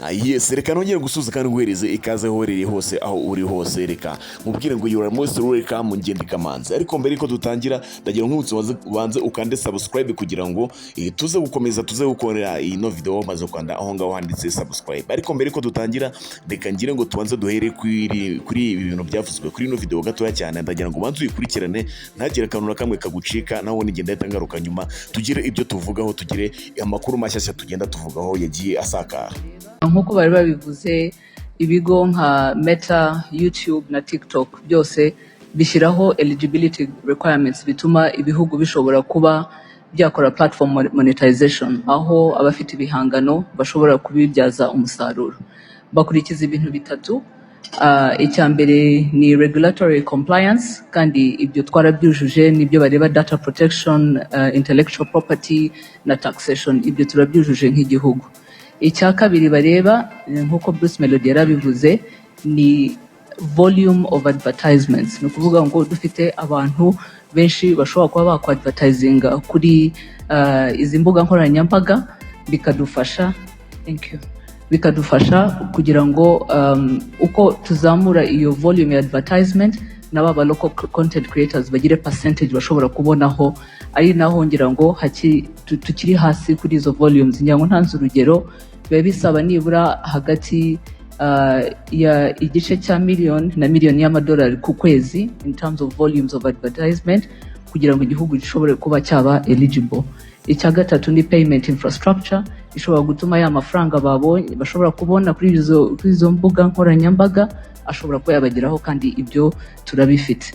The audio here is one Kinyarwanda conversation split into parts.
Yes, reka nongere gusuza kandi nguhereze ikaze horereye hose aho uri hose. Reka mubwire ngo you are most welcome ngende kamanzi. Ariko mbere ko dutangira ndagira nk'ubutse ubanze ukande subscribe kugira ngo tuze gukomeza tuze gukorera ino video maze kwanda aho ngaho handitse subscribe. Ariko mbere ko dutangira reka ngire ngo tubanze duhere kuri ibi bintu byavuzwe kuri ino video gatoya cyane. Ndagira ngo banze uyikurikirane ntagire kanura kamwe kagucika naho nigenda ngaruka nyuma tugire ibyo tuvugaho, tugire amakuru mashyashya tugenda tuvugaho yagiye asakara. Nk'uko bari babivuze, ibigo nka Meta, YouTube na TikTok byose bishyiraho eligibility requirements bituma ibihugu bishobora kuba byakora platform monetization, aho abafite ibihangano bashobora kubibyaza umusaruro. Bakurikiza ibintu bitatu. Icya mbere ni regulatory compliance, kandi ibyo twarabyujuje nibyo bareba data protection, intellectual property na taxation, ibyo turabyujuje nk'igihugu. Icya kabiri bareba nk'uko Bruce Melody yarabivuze ni volume of advertisements. Ni ukuvuga ngo dufite abantu benshi bashobora kuba bakwadvertisinga kuri izi mbuga nkoranyambaga, bikadufasha kugira ngo uko tuzamura iyo volume ya advertisement n'aba local content creators bagire percentage bashobora kubonaho. Ari naho ngira ngo tukiri hasi kuri izo volumes. Ngira ngo ntanze urugero, biba bisaba nibura hagati ya igice cya miliyoni na miliyoni y'amadolari ku kwezi in terms of volumes of advertisement kugira ngo igihugu gishobore kuba cyaba eligible. Icya gatatu ni payment infrastructure, ishobora gutuma ya mafaranga babonye bashobora kubona kuri izo mbuga nkoranyambaga ashobora kuba yabageraho, kandi ibyo turabifite.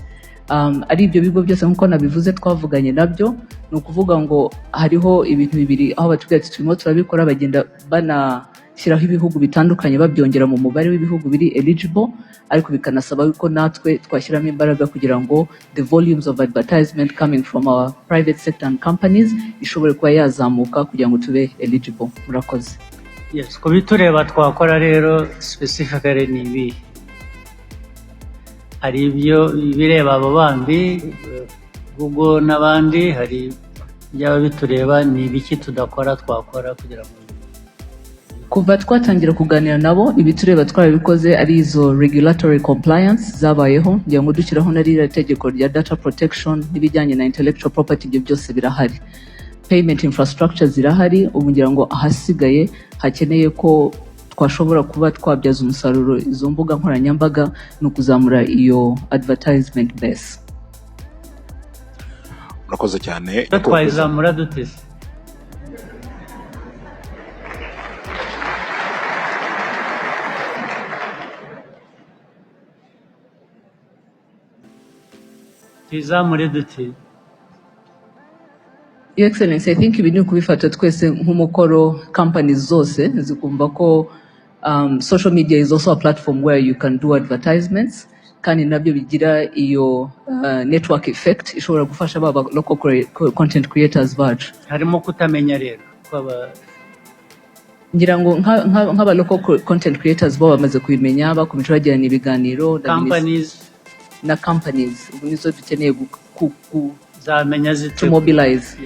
Ari ibyo bigo byose nk'uko nabivuze twavuganye nabyo. Ni ukuvuga ngo hariho ibintu bibiri aho batubwira ati turimo turabikora, bagenda banashyiraho ibihugu bitandukanye babyongera mu mubare w'ibihugu biri eligible, ariko bikanasaba yuko natwe twashyiramo imbaraga kugira ngo the volumes of advertisement coming from our private sector and companies ishobore kuba yazamuka kugira ngo tube eligible. Murakoze. Yes, ku bitureba twakora rero specifically ni ibi. Hari ibyo bireba abo bandi Google n'abandi, hari byaba bitureba ni ibiki tudakora twakora kugira ngo kuva twatangira kuganira nabo ibitureba twarabikoze. Ari izo regulatory compliance zabayeho, ngira ngo dushyiraho na ririya tegeko rya data protection n'ibijyanye na intellectual property, ibyo byose birahari. Payment infrastructure zirahari. Ubu ngira ngo ahasigaye hakeneye ko twashobora kuba twabyaza umusaruro izo mbuga nkoranyambaga no kuzamura iyo advertisement base. Murakoze cyane. twayizamura duteze. Tuyizamure dute? Your Excellency, I think ibintu kubifata twese nk'umukoro. Companies zose zikumva ko social media is also a platform where you can do advertisements, kandi nabyo bigira iyo network effect ishobora gufasha baba local content creators bacu. Harimo kutamenya rero kwaba ngira ngo nk'aba local content creators bo bamaze kubimenya, bakomeje bagirana ibiganiro na companies. Ubu nizo dukeneye zamenya zite to mobilize.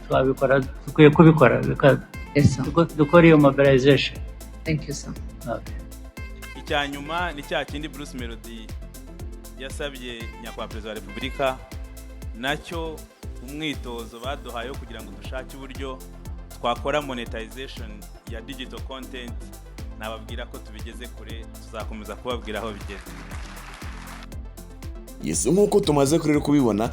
Twabikora, dukwiye kubikora dukora iyo mobilization. Thank you, sir. Icyanyuma ni cya kindi Bruce Melody yasabye nyakubahwa Perezida wa Repubulika, nacyo umwitozo baduhaye kugira ngo dushake uburyo twakora monetization ya digital content. Nababwira ko tubigeze kure, tuzakomeza kubabwira aho bigeze. Yes, nk'uko tumaze kurero kubibona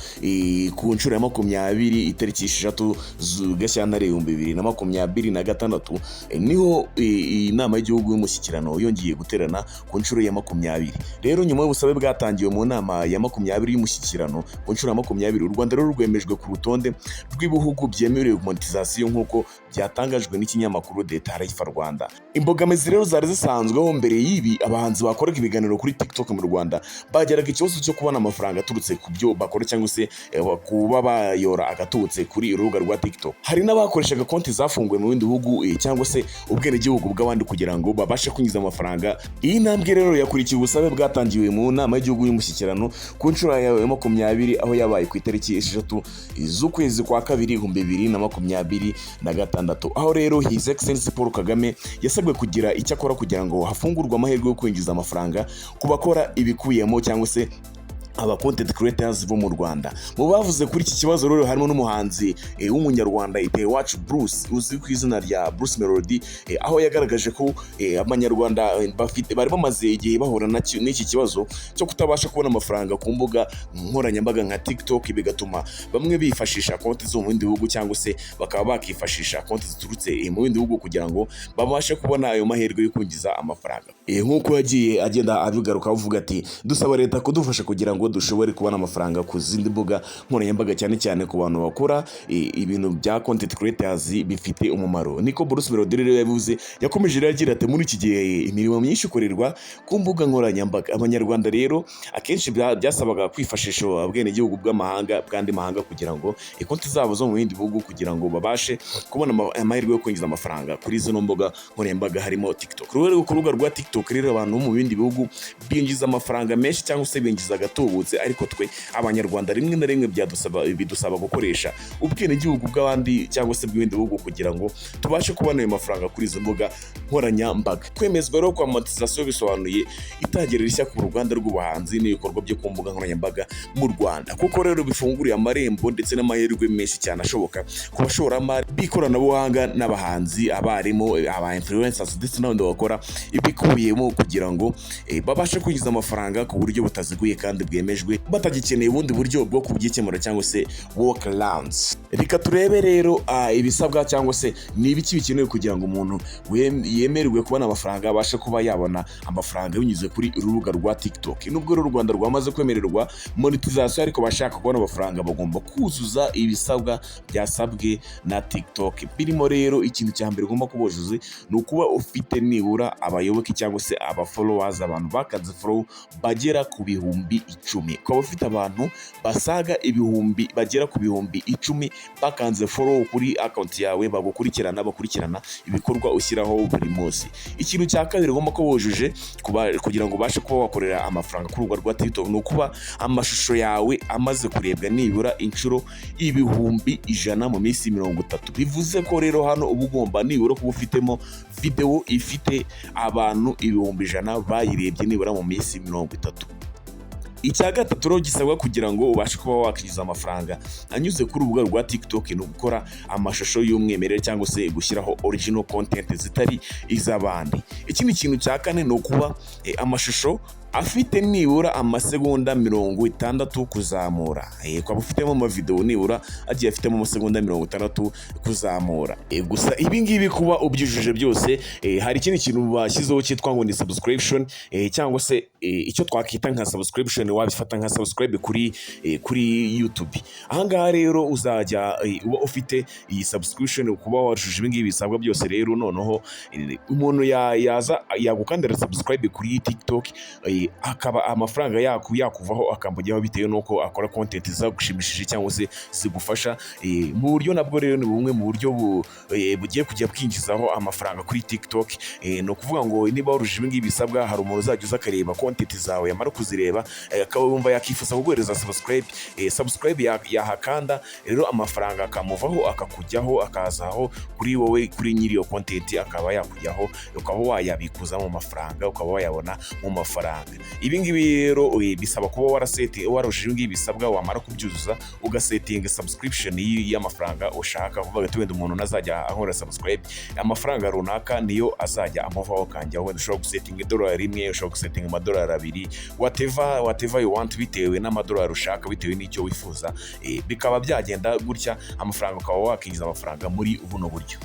ku nshuro ya 20 itariki 6 Gashyantare 2026 niho inama y'igihugu y'umushyikirano yongeye guterana ku nshuro ya 20. Rero nyuma y'ubusabe bwatangiwe mu nama ya 20 y'umushyikirano ku nshuro ya 20, u Rwanda rero rwemejwe ku rutonde rw'ibihugu byemerewe monetization nk'uko byatangajwe n'ikinyamakuru Data Rwanda. Imbogamizi rero zari zisanzweho mbere y'ibi, abahanzi bakoraga ibiganiro kuri TikTok mu Rwanda bageraga ikibazo cyo kubona amafaranga aturutse ku byo bakora cyangwa se kuba bayora agatutse kuri urubuga rwa TikTok. Hari n'abakoreshaga konti zafunguwe mu bindi bihugu cyangwa se ubwenegihugu bw'abandi kugira ngo babashe kwinjiza amafaranga. Iyi ntambwe rero yakurikiye ubusabe bwatangiwe mu nama y'igihugu y'umushyikirano ku nshuro ya 20 aho yabaye ku itariki 6 z'ukwezi kwa kabiri 2026, aho rero His Excellency Paul Kagame yasabwe kugira icyo akora kugira ngo hafungurwe amahirwe yo kwinjiza amafaranga ku bakora ibikubiyemo cyangwa se aba content creators bo mu Rwanda. Mu bavuze kuri iki kibazo rero harimo n'umuhanzi w'umunyarwanda Iwacu Bruce uzwi ku izina rya Bruce Melody, aho yagaragaje ko abanyarwanda bari bamaze igihe bahura n'iki kibazo cyo kutabasha kubona amafaranga ku mbuga nkoranyambaga nka TikTok, bigatuma bamwe bifashisha konti zo mu bindi bihugu cyangwa se bakaba bakifashisha konti ziturutse mu bindi bihugu kugira ngo babashe kubona ayo mahirwe yo kwinjiza amafaranga. Nk'uko yagiye agenda abigaruka avuga ati dusaba leta kudufasha kugira ngo dushobore kubona amafaranga ku zindi mbuga nkoranyambaga, cyane cyane ku bantu bakora ibintu bya content creators bifite umumaro. Niko Bruce Melody rero yavuze, yakomeje agira ati muri iki gihe imirimo myinshi ikorerwa ku mbuga nkoranyambaga. Abanyarwanda rero akenshi byasabaga kwifashisha ubwenegihugu bw'amahanga bw'andi mahanga kugira ngo konti zabo zo mu bindi bihugu kugira ngo babashe kubona amahirwe yo kwinjiza amafaranga kuri izo mbuga nkoranyambaga harimo TikTok. Rero ku rubuga rwa TikTok rero abantu bo mu bindi bihugu binjiza amafaranga menshi cyangwa se binjiza gatubutse, ariko twe abanyarwanda rimwe na rimwe bidusaba gukoresha ubwenegihugu bw'abandi cyangwa se bw'ibindi bihugu kugira ngo tubashe kubona ayo mafaranga kuri izo mbuga nkoranyambaga. Kwemezwa rero kwa monetization bisobanuye itangirira rishya ku ruganda rw'ubuhanzi n'ibikorwa byo ku mbuga nkoranyambaga mu Rwanda, kuko rero bifunguriye amarembo ndetse n'amahirwe menshi cyane ashoboka ku bashoramari b'ikoranabuhanga n'abahanzi, abarimu, aba influencers ndetse n'abandi bakora ibikubiyemo kugira ngo babashe kwinjiza amafaranga ku buryo butaziguye kandi bwemejwe, batagikeneye ubundi buryo bwo kubyikemura cyangwa se workarounds. Reka turebe rero ibisabwa cyangwa se ni ibiki bikenewe kugira ngo umuntu yemererwe kubona amafaranga abashe kuba yabona amafaranga binyuze kuri urubuga rwa TikTok. Nubwo rero u Rwanda rwamaze kwemererwa monetization, ariko bashaka kubona amafaranga bagomba kuzuza ibisabwa byasabwe na TikTok. Birimo rero ikintu cya mbere ugomba kubojuze ni ukuba ufite nibura abayoboke cyangwa se aba followers, abantu bakaze follow bagera ku bihumbi 10. Ukaba ufite abantu basaga ibihumbi bagera ku bihumbi 10 bakanze follow kuri account yawe, bakurikirana ibikorwa ushyiraho buri munsi. Ikintu cya kabiri ugomba ko wujuje kugira ngo ubashe kuba wakorera amafaranga ku rubuga rwa TikTok ni ukuba amashusho yawe amaze kurebwa nibura inshuro ibihumbi 100 mu minsi 30. Bivuze ko rero hano uba ugomba nibura kuba ufitemo video ifite abantu ibihumbi 100 bayirebye nibura mu minsi 30. Icya gatatu rero gisabwa kugira ngo ubashe kuba wakinjiza amafaranga anyuze kuri urubuga rwa TikTok ni ugukora amashusho y'umwimerere cyangwa se gushyiraho original content zitari iz'abandi. Ikindi kintu cya kane ni ukuba amashusho afite nibura amasegonda 60 kuzamura. Kwa ufitemo amavideo nibura agiye afitemo amasegonda 60 kuzamura. Gusa ibi ngibi kuba ubyujuje byose, hari ikindi kintu bashyizeho cyitwa ngo ni subscription, cyangwa se icyo twakita nka subscription, wabifata nka subscribe kuri YouTube. Ahangaha rero uzajya uba ufite iyi subscription kuba wajuje ibi ngibi bisabwa byose. Rero noneho umuntu yagukandira subscribe kuri TikTok, akaba amafaranga yakuvaho akambujyaho bitewe nuko akora content zagushimishije cyangwa se zigufasha. Mu buryo nabwo rero ni bumwe mu buryo bugiye kujya bwinjizaho amafaranga kuri TikTok. No kuvuga ngo niba waruje ibi ngibi bisabwa, hari umuntu uzajya uza akareba content zawe, yamara kuzireba akaba yumva yakifuza kuguhereza subscribe yahakanda, rero amafaranga akamuvaho akakujyaho akazaho kuri wowe, kuri nyiri iyo content akaba yakujyaho, ukaba wayabikuza mu mafaranga, ukaba wayabona mu mafaranga. Ibi ngibi rero bisaba kuba waruje ibi ngibi bisabwa, wamara kubyuzuza ugasetinga subscription y'amafaranga ushaka, kuvuga ati wenda umuntu nazajya ankora subscribe amafaranga runaka niyo azajya amuvaho kanjyaho. Wenda ushobora gusetinga $1, ushobora gusetinga $2, whatever you want, bitewe n'amadolari ushaka, bitewe n'icyo wifuza. Bikaba byagenda gutya, amafaranga ukaba wakinjiza amafaranga muri buno buryo.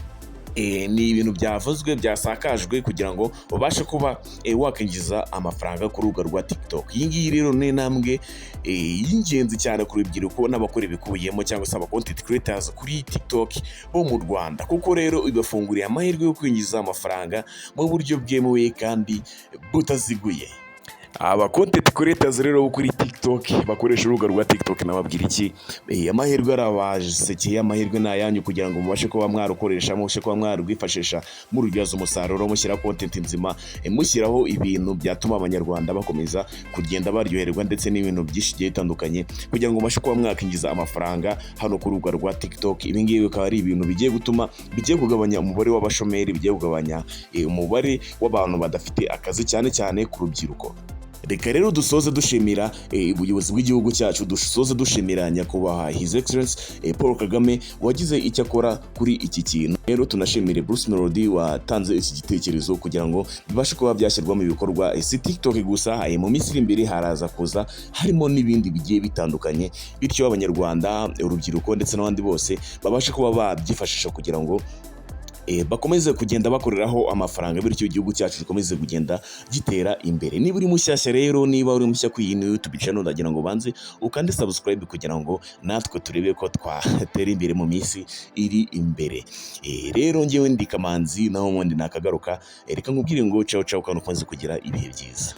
Ni ibintu byavuzwe byasakajwe kugira ngo ubashe kuba wakinjiza amafaranga ku rubuga rwa TikTok. Iyi ngiyi rero ni intambwe y'ingenzi cyane ku rubyiruko n'abakora ibikubiyemo cyangwa se aba content creators kuri TikTok bo mu Rwanda, kuko rero ibafunguriye amahirwe yo kwinjiza amafaranga mu buryo bwemewe kandi butaziguye. Aba content creators rero kuri TikTok TikTok bakoresha urubuga rwa TikTok nababwira iki amahirwe arabasekeye amahirwe nayanyu kugira ngo mubashe kuba mwarukoresha mubashe kuba mwarwifashisha murubyaza umusaruro mushyira content nzima mushyiraho ibintu byatuma abanyarwanda bakomeza kugenda baryoherwa ndetse n'ibintu byinshi bigiye bitandukanye kugira ngo mubashe kuba mwakinjiza amafaranga hano ku rubuga rwa TikTok. Ibi ngibi bikaba ari ibintu bigiye gutuma bigiye kugabanya umubare w'abashomeri bigiye kugabanya umubare w'abantu badafite akazi cyane cyane ku rubyiruko. Reka rero dusoze dushimira ubuyobozi bw'igihugu cyacu, dusoze dushimira nyakubahwa His Excellence Paul Kagame wagize icyo akora kuri iki kintu. Rero tunashimire Bruce Melody watanze iki gitekerezo kugira ngo bibashe kuba byashyirwa mu bikorwa. Si TikTok gusa, mu minsi iri imbere haraza kuza harimo n'ibindi bigiye bitandukanye, bityo abanyarwanda urubyiruko ndetse n'abandi bose babashe kuba babyifashisha kugira ngo bakomeze kugenda bakoreraho amafaranga, bityo igihugu cyacu gikomeze kugenda gitera imbere. Niba uri mushyashya rero, niba uri mushya kuri iyi YouTube channel, ndagira ngo banze ukande subscribe kugira ngo natwe turebe ko twatera imbere mu minsi iri imbere. Rero ngewe ndi Kamanzi naho ubundi nakagaruka, reka nkubwire ngo ciao ciao kandi ukomeze kugira ibihe byiza.